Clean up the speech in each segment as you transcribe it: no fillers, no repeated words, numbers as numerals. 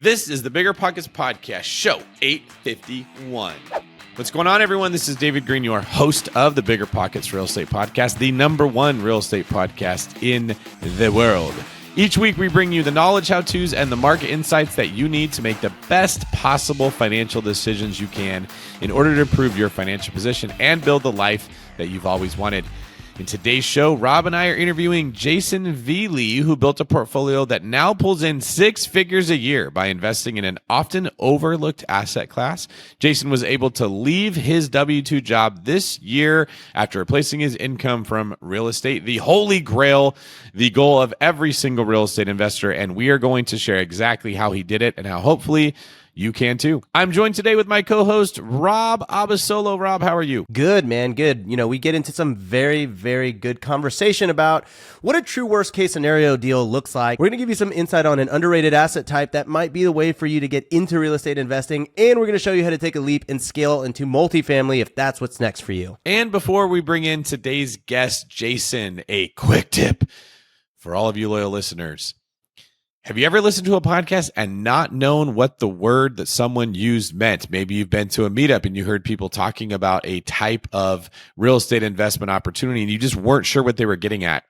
This is the BiggerPockets Podcast, show 851. What's going on, everyone? This is David Green, your host of the BiggerPockets Real Estate Podcast, the #1 real estate podcast in the world. Each week, we bring you the knowledge, how-tos, and the market insights that you need to make the best possible financial decisions you can in order to improve your financial position and build the life that you've always wanted. In today's show, Rob and I are interviewing Jason Velie, who built a portfolio that now pulls in 6 figures a year by investing in an often overlooked asset class. Jason was able to leave his W-2 job this year after replacing his income from real estate, the holy grail, the goal of every single real estate investor. And we are going to share exactly how he did it and how hopefully you can too. I'm joined today with my co-host, Rob Abasolo. Rob, how are you? Good, man. Good. You know, we get into some very, very good conversation about what a true worst case scenario deal looks like. We're going to give you some insight on an underrated asset type that might be the way for you to get into real estate investing. And we're going to show you how to take a leap and scale into multifamily if that's what's next for you. And before we bring in today's guest, Jason, a quick tip for all of you loyal listeners. Have you ever listened to a podcast and not known what the word that someone used meant? Maybe you've been to a meetup and you heard people talking about a type of real estate investment opportunity and you just weren't sure what they were getting at.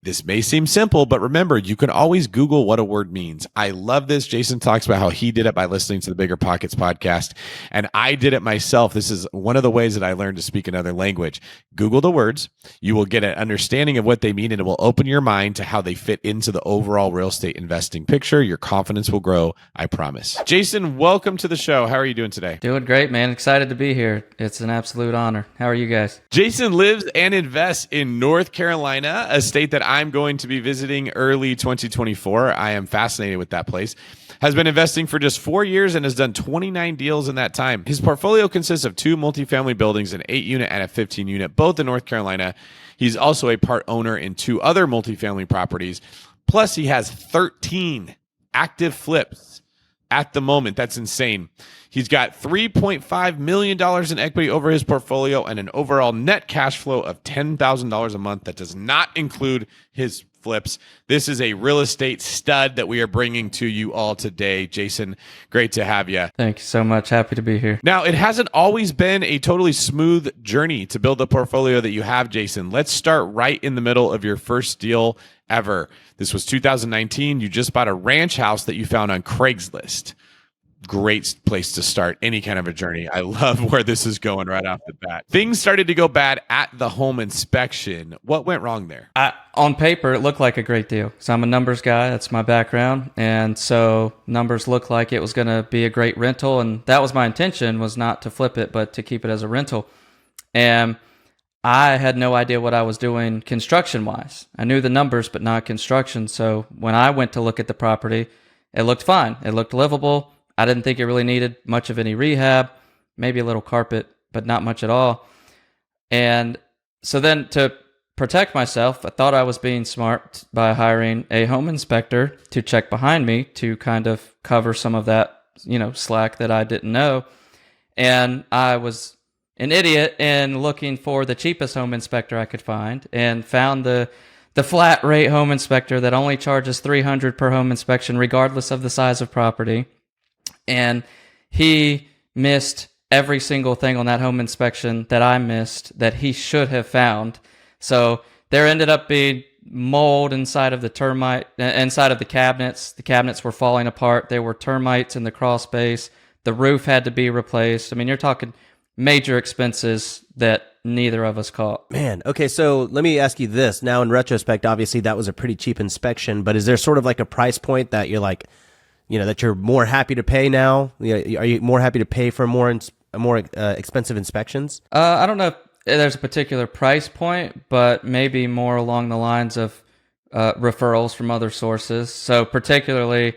This may seem simple, but remember, you can always Google what a word means. I love this. Jason talks about how he did it by listening to the BiggerPockets podcast, and I did it myself. This is one of the ways that I learned to speak another language. Google the words. You will get an understanding of what they mean, and it will open your mind to how they fit into the overall real estate investing picture. Your confidence will grow, I promise. Jason, welcome to the show. How are you doing today? Doing great, man. Excited to be here. It's an absolute honor. How are you guys? Jason lives and invests in North Carolina, a state that I'm going to be visiting early 2024. I am fascinated with that place. Has been investing for just 4 years and has done 29 deals in that time. His portfolio consists of 2 multifamily buildings, an 8-unit and a 15-unit, both in North Carolina. He's also a part owner in 2 other multifamily properties. Plus, he has 13 active flips at the moment. That's insane. He's got $3.5 million in equity over his portfolio and an overall net cash flow of $10,000 a month. That does not include his flips. This is a real estate stud that we are bringing to you all today. Jason, great to have you. Thank you so much. Happy to be here. Now, it hasn't always been a totally smooth journey to build the portfolio that you have, Jason. Let's start right in the middle of your first deal ever. This was 2019. You just bought a ranch house that you found on Craigslist. Great place to start any kind of a journey. I love where this is going right off the bat. Things started to go bad at the home inspection. What went wrong there? On paper, it looked like a great deal. So I'm a numbers guy. That's my background. And so numbers looked like it was going to be a great rental. And that was my intention, was not to flip it, but to keep it as a rental. And I had no idea what I was doing construction-wise. I knew the numbers, but not construction. So when I went to look at the property, it looked fine. It looked livable. I didn't think it really needed much of any rehab, maybe a little carpet, but not much at all. And so then to protect myself, I thought I was being smart by hiring a home inspector to check behind me to kind of cover some of that, slack that I didn't know. And I was an idiot in looking for the cheapest home inspector I could find and found the flat rate home inspector that only charges $300 per home inspection, regardless of the size of property. And he missed every single thing on that home inspection that I missed that he should have found. So there ended up being mold inside of the cabinets. The cabinets were falling apart. There were termites in the crawl space. The roof had to be replaced. I mean, you're talking major expenses that neither of us caught. Man, okay, so let me ask you this. Now, in retrospect, obviously that was a pretty cheap inspection, but is there sort of like a price point that you're like, that you're more happy to pay now? Are you more happy to pay for more expensive inspections? I don't know if there's a particular price point, but maybe more along the lines of referrals from other sources. So particularly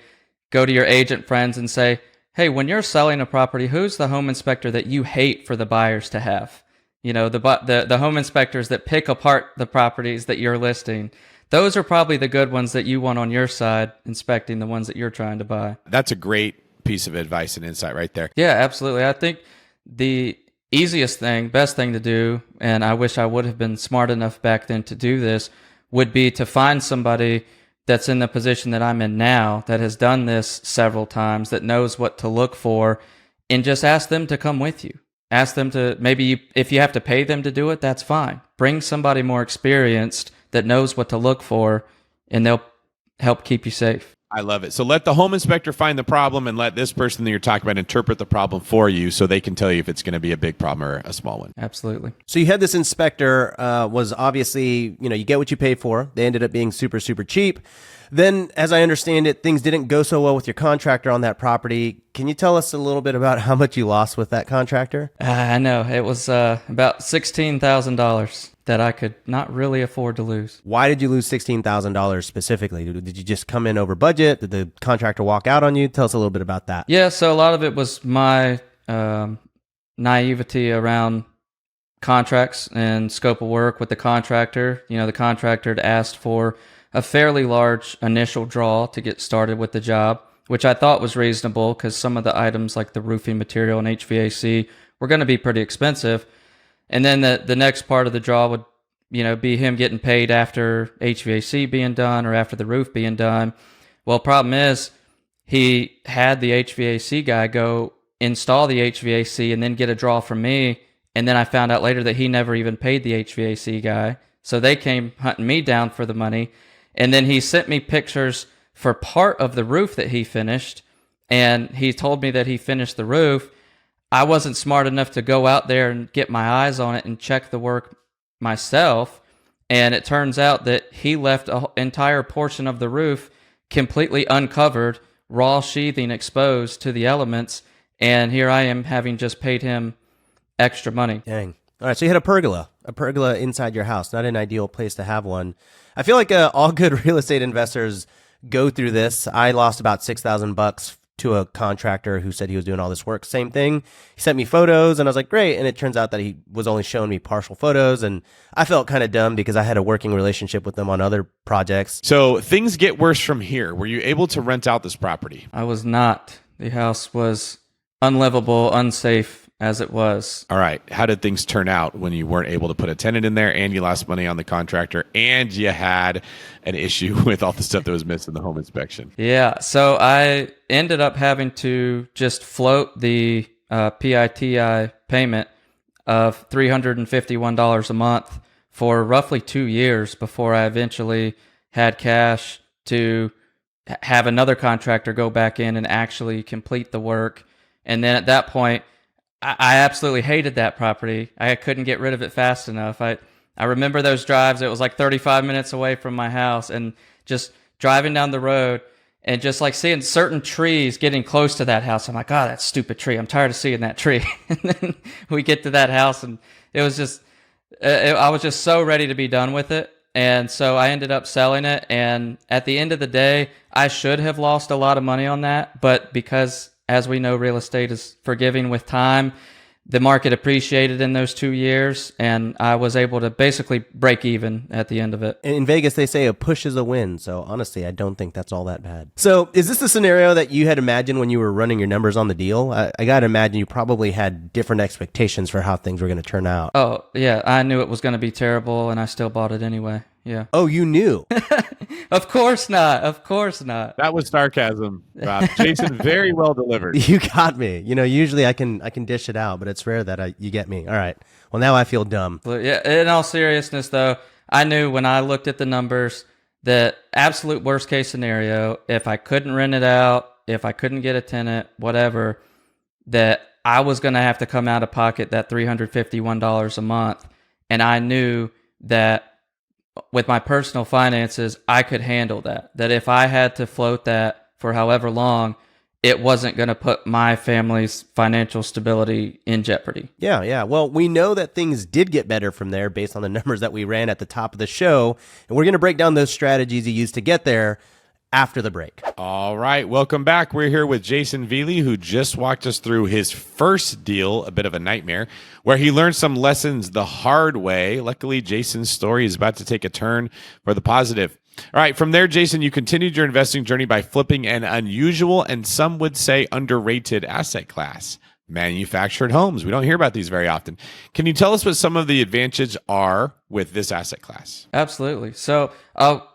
go to your agent friends and say, hey, when you're selling a property, who's the home inspector that you hate for the buyers to have? The home inspectors that pick apart the properties that you're listing. Those are probably the good ones that you want on your side, inspecting the ones that you're trying to buy. That's a great piece of advice and insight right there. Yeah, absolutely. I think the best thing to do, and I wish I would have been smart enough back then to do this, would be to find somebody that's in the position that I'm in now, that has done this several times, that knows what to look for, and just ask them to come with you. Ask them to, if you have to pay them to do it, that's fine. Bring somebody more experienced that knows what to look for, and they'll help keep you safe. I love it. So let the home inspector find the problem and let this person that you're talking about interpret the problem for you so they can tell you if it's going to be a big problem or a small one. Absolutely. So you had this inspector, was obviously, you get what you pay for. They ended up being super, super cheap. Then, as I understand it, things didn't go so well with your contractor on that property. Can you tell us a little bit about how much you lost with that contractor? I know. It was about $16,000 that I could not really afford to lose. Why did you lose $16,000 specifically? Did you just come in over budget? Did the contractor walk out on you? Tell us a little bit about that. Yeah, so a lot of it was my naivety around contracts and scope of work with the contractor. The contractor had asked for a fairly large initial draw to get started with the job, which I thought was reasonable because some of the items like the roofing material and HVAC were going to be pretty expensive. And then the next part of the draw would, be him getting paid after HVAC being done or after the roof being done. Well, problem is he had the HVAC guy go install the HVAC and then get a draw from me. And then I found out later that he never even paid the HVAC guy. So they came hunting me down for the money. And then he sent me pictures for part of the roof that he finished. And he told me that he finished the roof. I wasn't smart enough to go out there and get my eyes on it and check the work myself. And it turns out that he left an entire portion of the roof completely uncovered, raw sheathing exposed to the elements. And here I am having just paid him extra money. Dang. All right, so you had a pergola inside your house. Not an ideal place to have one. I feel like all good real estate investors go through this. I lost about $6,000 to a contractor who said he was doing all this work. Same thing. He sent me photos, and I was like, great. And it turns out that he was only showing me partial photos, and I felt kind of dumb because I had a working relationship with them on other projects. So things get worse from here. Were you able to rent out this property? I was not. The house was unlivable, unsafe as it was. All right. How did things turn out when you weren't able to put a tenant in there and you lost money on the contractor and you had an issue with all the stuff that was missed in the home inspection? Yeah. So I ended up having to just float the PITI payment of $351 a month for roughly 2 years before I eventually had cash to have another contractor go back in and actually complete the work. And then at that point, I absolutely hated that property. I couldn't get rid of it fast enough. I remember those drives. It was like 35 minutes away from my house, and just driving down the road and just like seeing certain trees getting close to that house. I'm like, oh, that stupid tree. I'm tired of seeing that tree. And then we get to that house, and it was just, I was just so ready to be done with it. And so I ended up selling it. And at the end of the day, I should have lost a lot of money on that. But because, as we know, real estate is forgiving with time, the market appreciated in those 2 years, and I was able to basically break even at the end of it. In Vegas, they say a push is a win. So honestly, I don't think that's all that bad. So is this the scenario that you had imagined when you were running your numbers on the deal? I got to imagine you probably had different expectations for how things were going to turn out. Oh, yeah. I knew it was going to be terrible, and I still bought it anyway. Yeah. Oh, you knew? Of course not. Of course not. That was sarcasm, Rob. Jason, very well delivered. You got me. Usually I can dish it out, but it's rare that you get me. All right. Well, now I feel dumb. Yeah. In all seriousness, though, I knew when I looked at the numbers that absolute worst case scenario, if I couldn't rent it out, if I couldn't get a tenant, whatever, that I was going to have to come out of pocket that $351 a month. And I knew that with my personal finances, I could handle that. That if I had to float that for however long, it wasn't going to put my family's financial stability in jeopardy. Yeah. Well, we know that things did get better from there based on the numbers that we ran at the top of the show. And we're going to break down those strategies you used to get there after the break. All right. Welcome back. We're here with Jason Velie, who just walked us through his first deal, a bit of a nightmare, where he learned some lessons the hard way. Luckily, Jason's story is about to take a turn for the positive. All right. From there, Jason, you continued your investing journey by flipping an unusual and some would say underrated asset class, manufactured homes. We don't hear about these very often. Can you tell us what some of the advantages are with this asset class? Absolutely. So I'll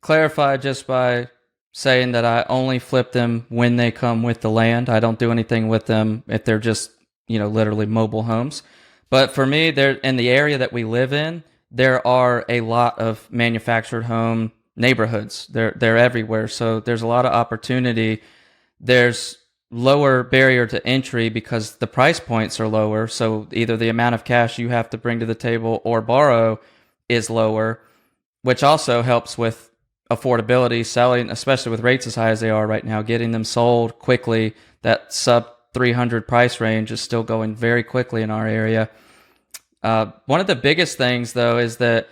clarify just by saying that I only flip them when they come with the land. I don't do anything with them if they're just, literally mobile homes. But for me, they're in the area that we live in, there are a lot of manufactured home neighborhoods. They're everywhere. So there's a lot of opportunity. There's lower barrier to entry because the price points are lower. So either the amount of cash you have to bring to the table or borrow is lower, which also helps with affordability, selling, especially with rates as high as they are right now, getting them sold quickly. That sub 300 price range is still going very quickly in our area. One of the biggest things, though, is that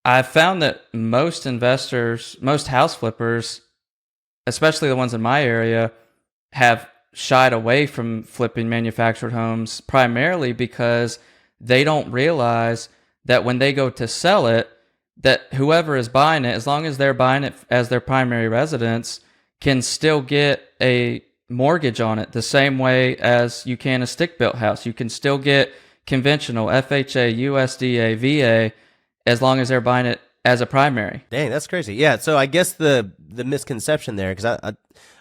I've found that most investors, most house flippers, especially the ones in my area, have shied away from flipping manufactured homes primarily because they don't realize that when they go to sell it, that whoever is buying it, as long as they're buying it as their primary residence, can still get a mortgage on it the same way as you can a stick-built house. You can still get conventional FHA, USDA, VA, as long as they're buying it as a primary. Dang, that's crazy. Yeah, so I guess the misconception there, because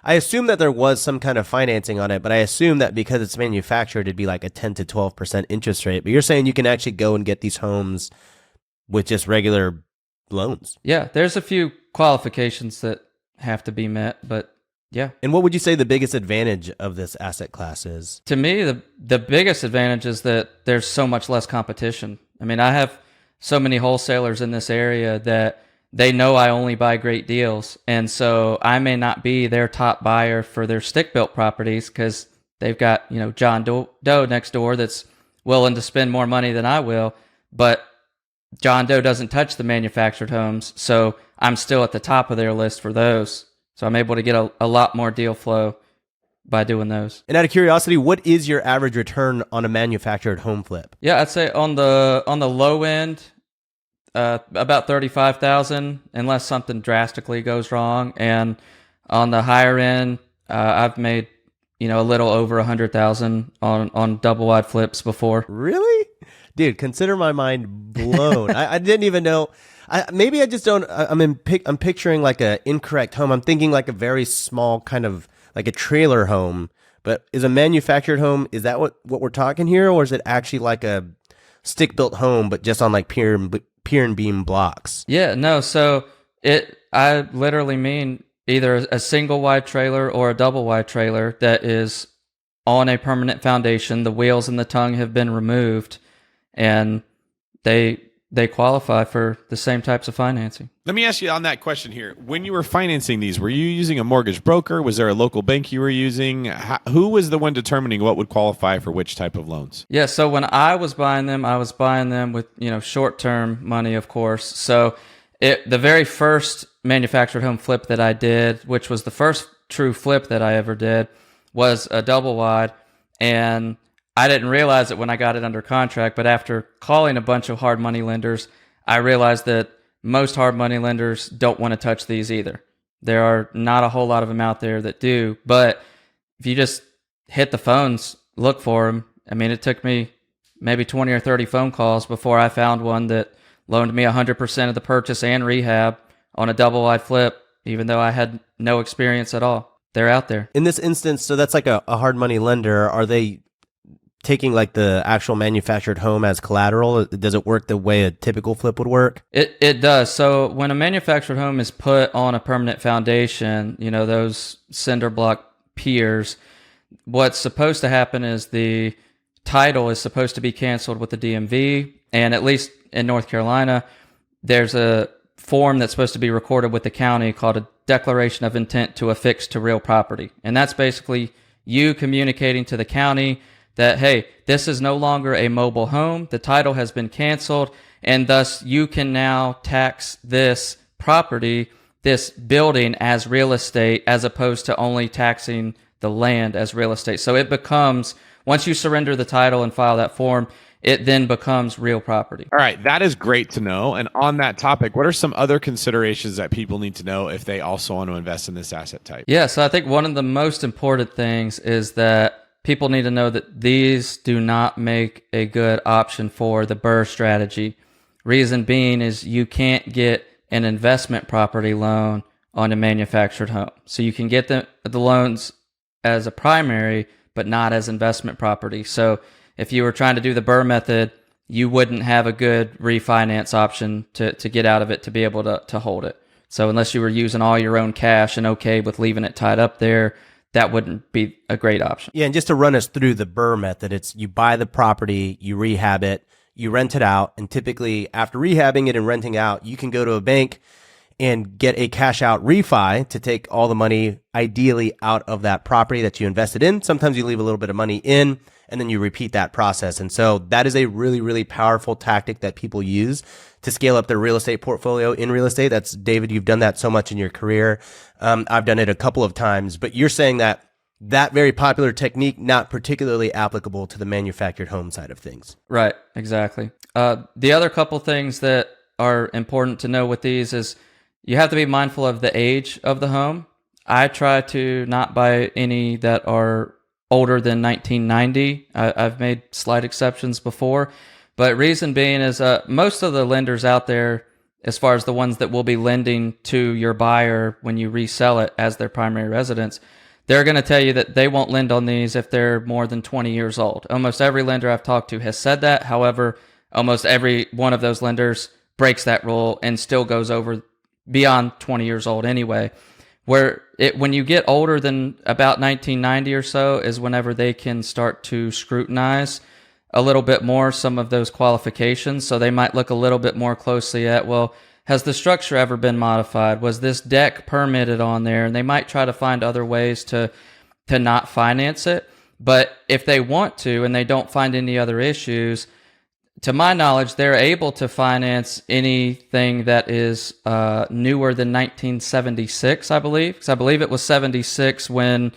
I assume that there was some kind of financing on it, but I assume that because it's manufactured, it'd be like a 10 to 12% interest rate. But you're saying you can actually go and get these homes with just regular loans. Yeah, there's a few qualifications that have to be met, but yeah. And what would you say the biggest advantage of this asset class is? To me, the biggest advantage is that there's so much less competition. I mean, I have so many wholesalers in this area that they know I only buy great deals. And so I may not be their top buyer for their stick-built properties because they've got, John Doe next door that's willing to spend more money than I will. But John Doe doesn't touch the manufactured homes. So I'm still at the top of their list for those. So I'm able to get a lot more deal flow by doing those. And out of curiosity, what is your average return on a manufactured home flip? Yeah, I'd say on the low end, about 35,000, unless something drastically goes wrong. And on the higher end, I've made a little over 100,000 on double wide flips before. Really, dude? Consider my mind blown. I didn't even know. Maybe I just don't. I'm picturing like a incorrect home. I'm thinking like a very small kind of like a trailer home. But is a manufactured home, is that what we're talking here, or is it actually like a stick built home but just on like pier and beam blocks? Yeah, no. So I literally mean either a single wide trailer or a double wide trailer that is on a permanent foundation. The wheels and the tongue have been removed, and they qualify for the same types of financing. Let me ask you on that question here. When you were financing these, were you using a mortgage broker? Was there a local bank you were using? Who was the one determining what would qualify for which type of loans? Yeah, so when I was buying them with, short-term money, of course. So the very first manufactured home flip that I did, which was the first true flip that I ever did, was a double wide. And I didn't realize it when I got it under contract, but after calling a bunch of hard money lenders, I realized that most hard money lenders don't want to touch these either. There are not a whole lot of them out there that do, but if you just hit the phones, look for them. I mean, it took me maybe 20 or 30 phone calls before I found one that loaned me 100% of the purchase and rehab on a double wide flip, even though I had no experience at all. They're out there. In this instance, so that's like a hard money lender. Are they taking like the actual manufactured home as collateral? Does it work the way a typical flip would work? It does. So when a manufactured home is put on a permanent foundation, those cinder block piers, what's supposed to happen is the title is supposed to be canceled with the DMV. And at least in North Carolina, there's a form that's supposed to be recorded with the county called a declaration of intent to affix to real property. And that's basically you communicating to the county that, hey, this is no longer a mobile home. The title has been canceled, and thus you can now tax this property, this building, as real estate, as opposed to only taxing the land as real estate. So it becomes, once you surrender the title and file that form, it then becomes real property. All right, that is great to know. And on that topic, what are some other considerations that people need to know if they also want to invest in this asset type? Yeah, so I think one of the most important things is that people need to know that these do not make a good option for the BRRRR strategy. Reason being is you can't get an investment property loan on a manufactured home. So you can get the loans as a primary, but not as investment property. So if you were trying to do the Burr method, you wouldn't have a good refinance option to get out of it to be able to hold it. So unless you were using all your own cash and okay with leaving it tied up there, that wouldn't be a great option. Yeah, and just to run us through the Burr method, it's you buy the property, you rehab it, you rent it out, and typically after rehabbing it and renting out, you can go to a bank and get a cash out refi to take all the money ideally out of that property that you invested in. Sometimes you leave a little bit of money in and then you repeat that process. And so that is a really, really powerful tactic that people use to scale up their real estate portfolio in real estate. That's David, you've done that so much in your career. I've done it a couple of times, but you're saying that very popular technique, not particularly applicable to the manufactured home side of things. Right, exactly. The other couple things that are important to know with these is you have to be mindful of the age of the home. I try to not buy any that are older than 1990. I've made slight exceptions before, but reason being is most of the lenders out there, as far as the ones that will be lending to your buyer when you resell it as their primary residence, they're going to tell you that they won't lend on these if they're more than 20 years old. Almost every lender I've talked to has said that. However, almost every one of those lenders breaks that rule and still goes over beyond 20 years old anyway. When you get older than about 1990 or so is whenever they can start to scrutinize a little bit more some of those qualifications. So they might look a little bit more closely at, well, has the structure ever been modified? Was this deck permitted on there? And they might try to find other ways to not finance it. But if they want to and they don't find any other issues, to my knowledge, they're able to finance anything that is newer than 1976, I believe. Because I believe it was 76 when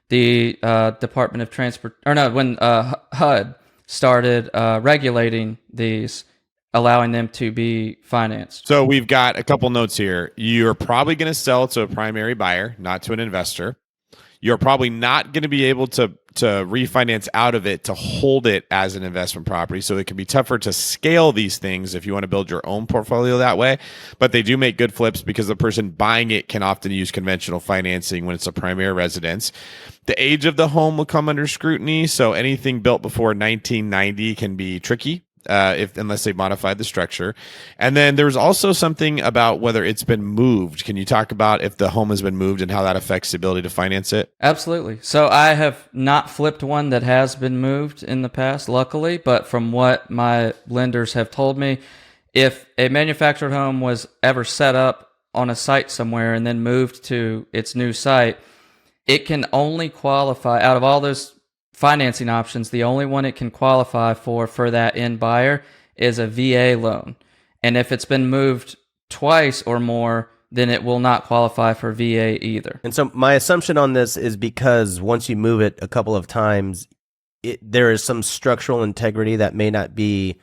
the Department of Transport, or no, when HUD started regulating these, allowing them to be financed. So we've got a couple notes here. You're probably going to sell to a primary buyer, not to an investor. You're probably not going to be able to refinance out of it to hold it as an investment property. So it can be tougher to scale these things if you want to build your own portfolio that way. But they do make good flips because the person buying it can often use conventional financing when it's a primary residence. The age of the home will come under scrutiny. So anything built before 1990 can be tricky. Unless they've modified the structure. And then there's also something about whether it's been moved. Can you talk about if the home has been moved and how that affects the ability to finance it? Absolutely. So I have not flipped one that has been moved in the past, luckily, but from what my lenders have told me, if a manufactured home was ever set up on a site somewhere and then moved to its new site, it can only qualify out of all those financing options. The only one it can qualify for that end buyer is a VA loan. And if it's been moved twice or more, then it will not qualify for VA either. And so my assumption on this is because once you move it a couple of times, there is some structural integrity that may not be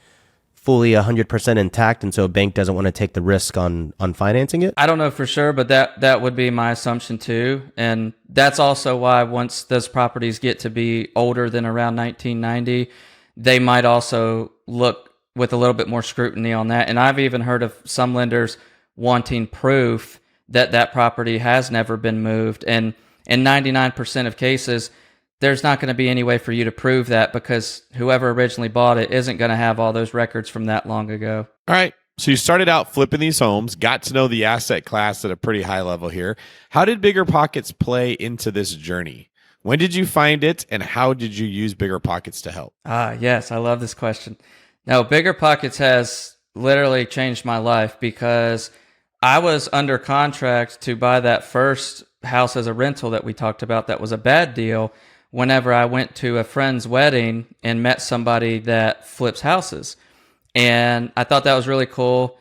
fully 100% intact, and so a bank doesn't want to take the risk on financing it? I don't know for sure, but that would be my assumption too. And that's also why once those properties get to be older than around 1990, they might also look with a little bit more scrutiny on that. And I've even heard of some lenders wanting proof that that property has never been moved. And in 99% of cases, there's not going to be any way for you to prove that because whoever originally bought it isn't going to have all those records from that long ago. All right. So you started out flipping these homes, got to know the asset class at a pretty high level here. How did BiggerPockets play into this journey? When did you find it, and how did you use BiggerPockets to help? Yes, I love this question. Now, BiggerPockets has literally changed my life because I was under contract to buy that first house as a rental that we talked about that was a bad deal whenever I went to a friend's wedding and met somebody that flips houses. And I thought that was really cool.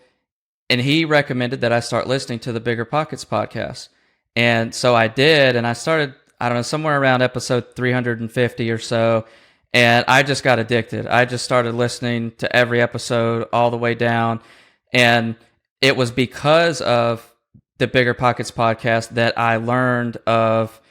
And he recommended that I start listening to the BiggerPockets podcast. And so I did, and I started, I don't know, somewhere around episode 350 or so. And I just got addicted. I just started listening to every episode all the way down. And it was because of the BiggerPockets podcast that I learned of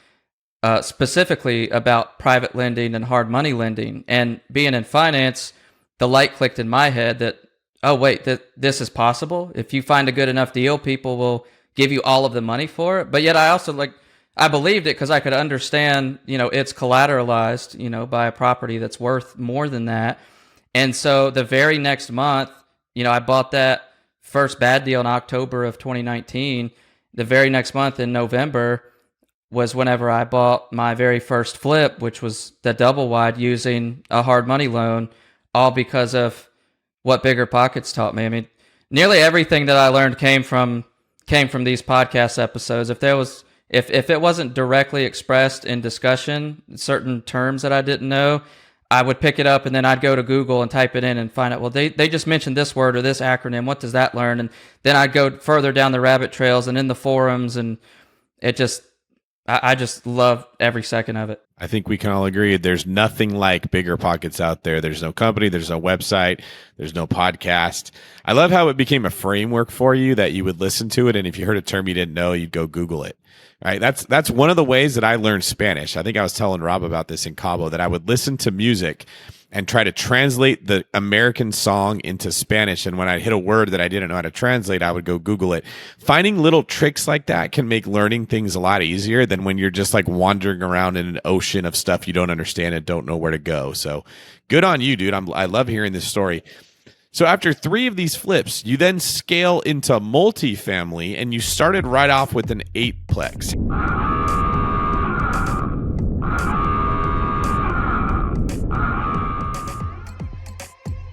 specifically about private lending and hard money lending. And being in finance, the light clicked in my head that oh, wait, this is possible. If you find a good enough deal, people will give you all of the money for it. But yet I also I believed it because I could understand, it's collateralized, by a property that's worth more than that. And so the very next month, I bought that first bad deal in October of 2019. The very next month in November was whenever I bought my very first flip, which was the double wide using a hard money loan, all because of what BiggerPockets taught me. I mean, nearly everything that I learned came from these podcast episodes. If it wasn't directly expressed in discussion, certain terms that I didn't know, I would pick it up and then I'd go to Google and type it in and find out, well, they just mentioned this word or this acronym. What does that learn? And then I'd go further down the rabbit trails and in the forums, and I just love every second of it. I think we can all agree there's nothing like BiggerPockets out there. There's no company, there's no website, there's no podcast. I love how it became a framework for you that you would listen to it, and if you heard a term you didn't know, you'd go Google it. Right? That's one of the ways that I learned Spanish. I think I was telling Rob about this in Cabo, that I would listen to music and try to translate the American song into Spanish. And when I hit a word that I didn't know how to translate, I would go Google it. Finding little tricks like that can make learning things a lot easier than when you're just like wandering around in an ocean of stuff you don't understand and don't know where to go. So good on you, dude. I love hearing this story. So after 3 of these flips, you then scale into multifamily, and you started right off with an 8-plex.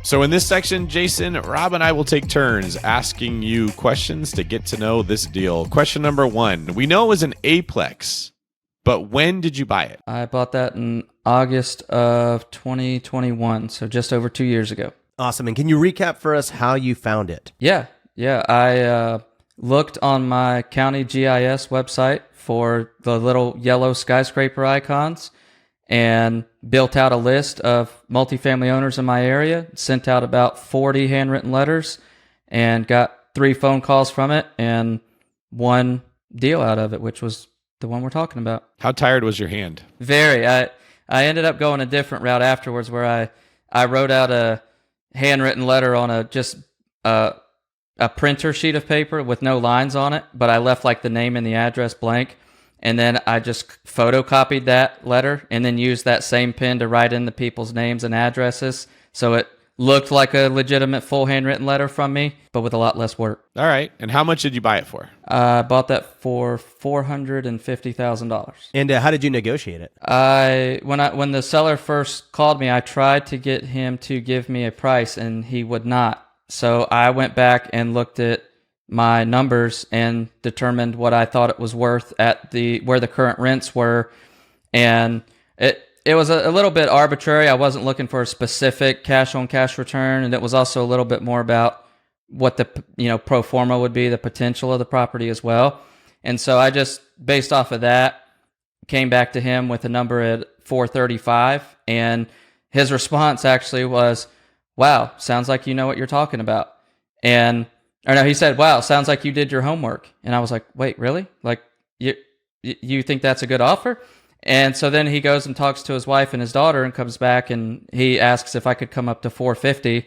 So in this section, Jason, Rob, and I will take turns asking you questions to get to know this deal. Question number 1. We know it was an A-plex, but when did you buy it? I bought that in August of 2021, so just over 2 years ago. Awesome. And can you recap for us how you found it? Yeah. I looked on my county GIS website for the little yellow skyscraper icons and built out a list of multifamily owners in my area, sent out about 40 handwritten letters, and got 3 phone calls from it and 1 deal out of it, which was the one we're talking about. How tired was your hand? Very. I ended up going a different route afterwards, where I wrote out a handwritten letter on a printer sheet of paper with no lines on it, but I left like the name and the address blank. And then I just photocopied that letter and then used that same pen to write in the people's names and addresses. So it looked like a legitimate full handwritten letter from me, but with a lot less work. All right. And how much did you buy it for? I bought that for $450,000. And how did you negotiate it? When the seller first called me, I tried to get him to give me a price, and he would not. So I went back and looked at my numbers and determined what I thought it was worth at where the current rents were, and it was a little bit arbitrary. I wasn't looking for a specific cash-on-cash return, and it was also a little bit more about what the pro forma would be, the potential of the property as well. And so I just, based off of that, came back to him with a number at $435, and his response actually was, "Wow, sounds like you know what you're talking about." He said, "Wow, sounds like you did your homework." And I was like, "Wait, really? Like, you think that's a good offer?" And so then he goes and talks to his wife and his daughter and comes back, and he asks if I could come up to $450.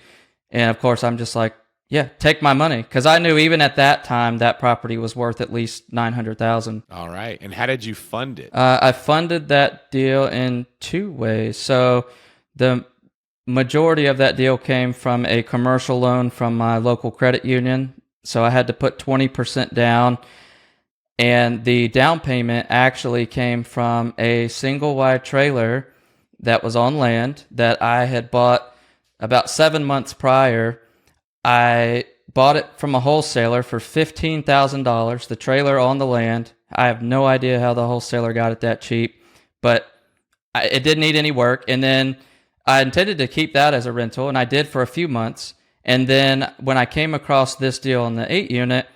And of course, I'm just like, yeah, take my money. Because I knew even at that time, that property was worth at least $900,000. All right. And how did you fund it? I funded that deal in 2 ways. So the majority of that deal came from a commercial loan from my local credit union. So I had to put 20% down. And the down payment actually came from a single wide trailer that was on land that I had bought about 7 months prior. I bought it from a wholesaler for $15,000, the trailer on the land. I have no idea how the wholesaler got it that cheap, but it didn't need any work. And then I intended to keep that as a rental, and I did for a few months. And then when I came across this deal in the 8 unit,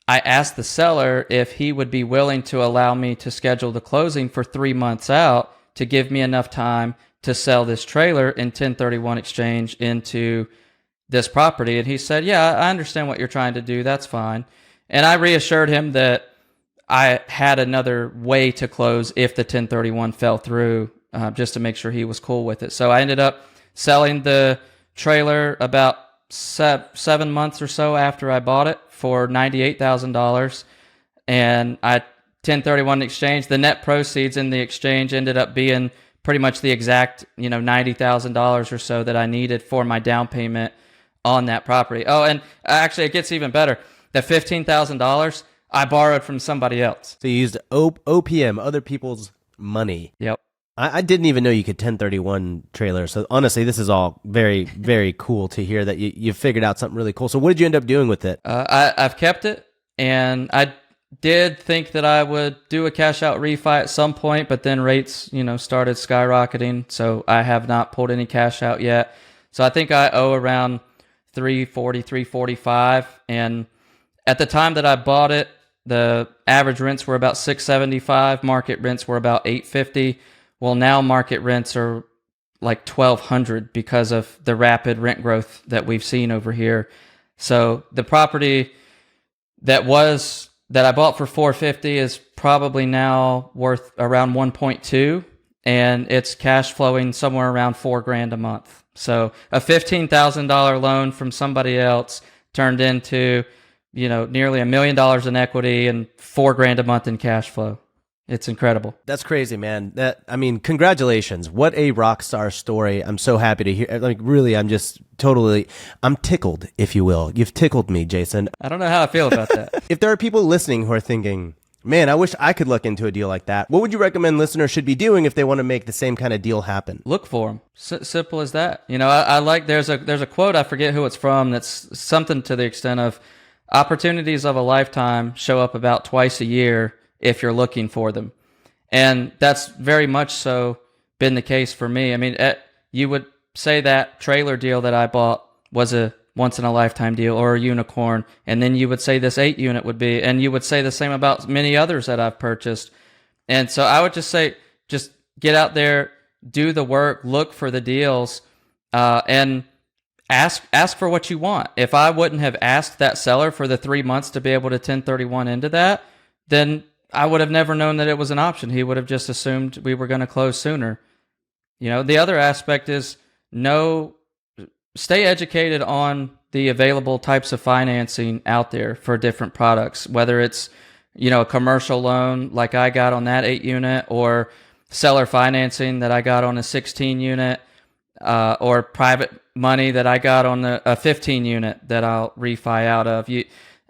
I asked the seller if he would be willing to allow me to schedule the closing for 3 months out to give me enough time to sell this trailer in 1031 exchange into this property. And he said, "Yeah, I understand what you're trying to do. That's fine." And I reassured him that I had another way to close if the 1031 fell through, just to make sure he was cool with it. So I ended up selling the trailer about 7 months or so after I bought it for $98,000, and I 1031 exchange. The net proceeds in the exchange ended up being pretty much the exact, $90,000 or so that I needed for my down payment on that property. Oh, and actually it gets even better. The $15,000 I borrowed from somebody else. So you used OPM, other people's money. Yep. I didn't even know you could 1031 trailer. So honestly, this is all very, very cool to hear that you figured out something really cool. So what did you end up doing with it? I've kept it, and I did think that I would do a cash out refi at some point, but then rates, started skyrocketing. So I have not pulled any cash out yet. So I think I owe around 340, 345. And at the time that I bought it, the average rents were about $675. Market rents were about $850. Well, now market rents are like $1,200 because of the rapid rent growth that we've seen over here. So the property that I bought for $450 is probably now worth around 1.2, and it's cash flowing somewhere around $4,000 a month. So a $15,000 loan from somebody else turned into, nearly $1 million in equity and $4,000 a month in cash flow. It's incredible. That's crazy, man. Congratulations. What a rock star story. I'm so happy to hear. Like, really, I'm tickled, if you will. You've tickled me, Jason. I don't know how I feel about that. If there are people listening who are thinking, man, I wish I could look into a deal like that, what would you recommend listeners should be doing if they want to make the same kind of deal happen? Look for them. Simple as that. I like, there's a quote, I forget who it's from, that's something to the extent of, opportunities of a lifetime show up about twice a year if you're looking for them. And that's very much so been the case for me. I mean, you would say that trailer deal that I bought was a once-in-a-lifetime deal or a unicorn, and then you would say this 8-unit would be, and you would say the same about many others that I've purchased. And so I would just say, just get out there, do the work, look for the deals, and ask for what you want. If I wouldn't have asked that seller for the 3 months to be able to 1031 into that, then I would have never known that it was an option. He would have just assumed we were going to close sooner. The other aspect is stay educated on the available types of financing out there for different products, whether it's, a commercial loan like I got on that 8-unit, or seller financing that I got on a 16-unit, or private money that I got on a 15-unit that I'll refi out of.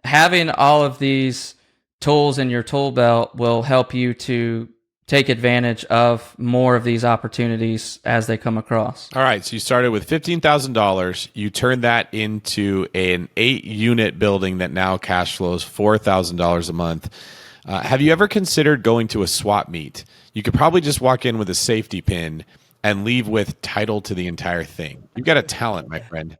Having all of these tools in your tool belt will help you to take advantage of more of these opportunities as they come across. All right, so you started with $15,000. You turned that into an 8-unit building that now cash flows $4,000 a month. Have you ever considered going to a swap meet? You could probably just walk in with a safety pin and leave with title to the entire thing. You've got a talent, my friend.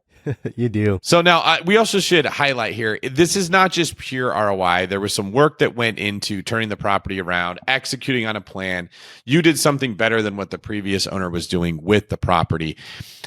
You do. So now we also should highlight here, this is not just pure ROI. There was some work that went into turning the property around, executing on a plan. You did something better than what the previous owner was doing with the property.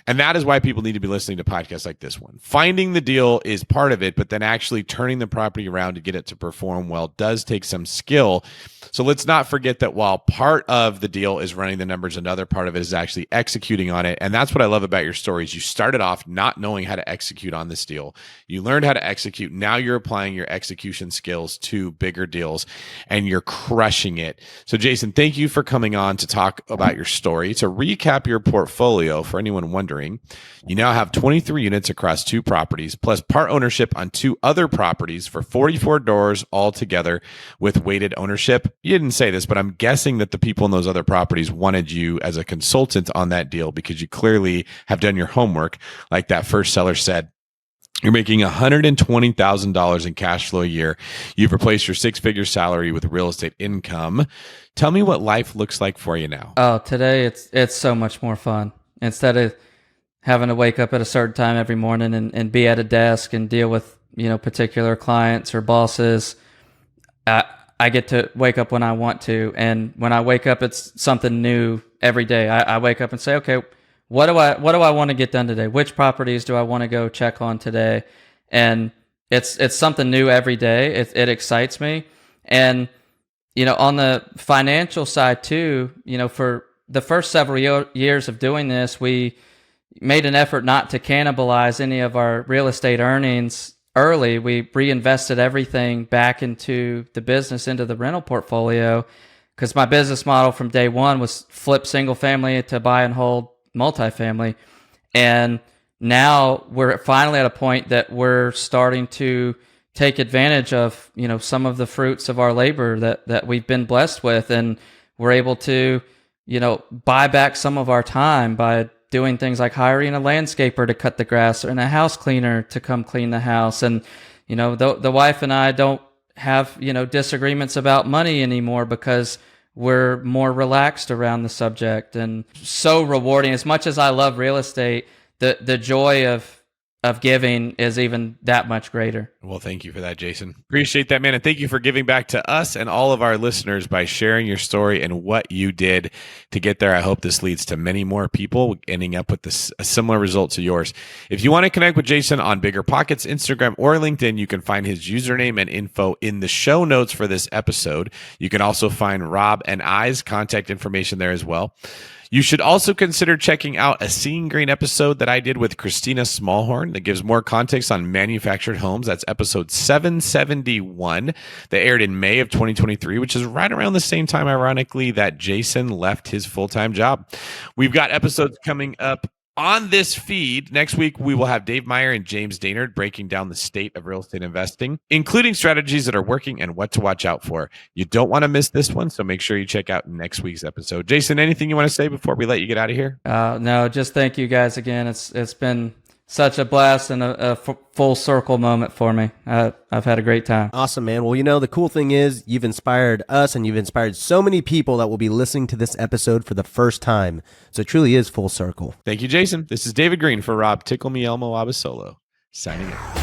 And that is why people need to be listening to podcasts like this one. Finding the deal is part of it, but then actually turning the property around to get it to perform well does take some skill. So let's not forget that while part of the deal is running the numbers, another part of it is actually executing on it. And that's what I love about your stories. You started off not knowing how to execute on this deal. You learned how to execute. Now you're applying your execution skills to bigger deals and you're crushing it. So Jason, thank you for coming on to talk about your story. To recap your portfolio, for anyone wondering, you now have 23 units across 2 properties, plus part ownership on 2 other properties for 44 doors altogether with weighted ownership. You didn't say this, but I'm guessing that the people in those other properties wanted you as a consultant on that deal because you clearly have done your homework. Like that first seller said, you're making $120,000 in cash flow a year. You've replaced your 6-figure salary with real estate income. Tell me what life looks like for you now. Oh, today it's so much more fun. Instead of having to wake up at a certain time every morning and be at a desk and deal with, particular clients or bosses, I get to wake up when I want to. And when I wake up, it's something new every day. I wake up and say, okay, what do I want to get done today? Which properties do I want to go check on today? And it's something new every day. It excites me. And, on the financial side too, for the first several years of doing this, we made an effort not to cannibalize any of our real estate earnings early. We reinvested everything back into the business, into the rental portfolio, because my business model from day one was flip single family to buy and hold multifamily. And now we're finally at a point that we're starting to take advantage of, some of the fruits of our labor that we've been blessed with. And we're able to, buy back some of our time by doing things like hiring a landscaper to cut the grass and a house cleaner to come clean the house. And, the wife and I don't have, disagreements about money anymore because we're more relaxed around the subject. And so rewarding. As much as I love real estate, the joy of giving is even that much greater. Well, thank you for that, Jason. Appreciate that, man. And thank you for giving back to us and all of our listeners by sharing your story and what you did to get there. I hope this leads to many more people ending up with a similar result to yours. If you want to connect with Jason on BiggerPockets, Instagram, or LinkedIn, you can find his username and info in the show notes for this episode. You can also find Rob and I's contact information there as well. You should also consider checking out a Seeing Green episode that I did with Christina Smallhorn that gives more context on manufactured homes. That's episode 771 that aired in May of 2023, which is right around the same time, ironically, that Jason left his full-time job. We've got episodes coming up on this feed. Next week, we will have Dave Meyer and James Daynard breaking down the state of real estate investing, including strategies that are working and what to watch out for. You don't want to miss this one, so make sure you check out next week's episode. Jason, anything you want to say before we let you get out of here? No, just thank you guys again. It's been such a blast and a full circle moment for me. I've had a great time. Awesome, man. Well, the cool thing is you've inspired us and you've inspired so many people that will be listening to this episode for the first time. So it truly is full circle. Thank you, Jason. This is David Green for Rob Tickle Me Elmo Abasolo, signing out.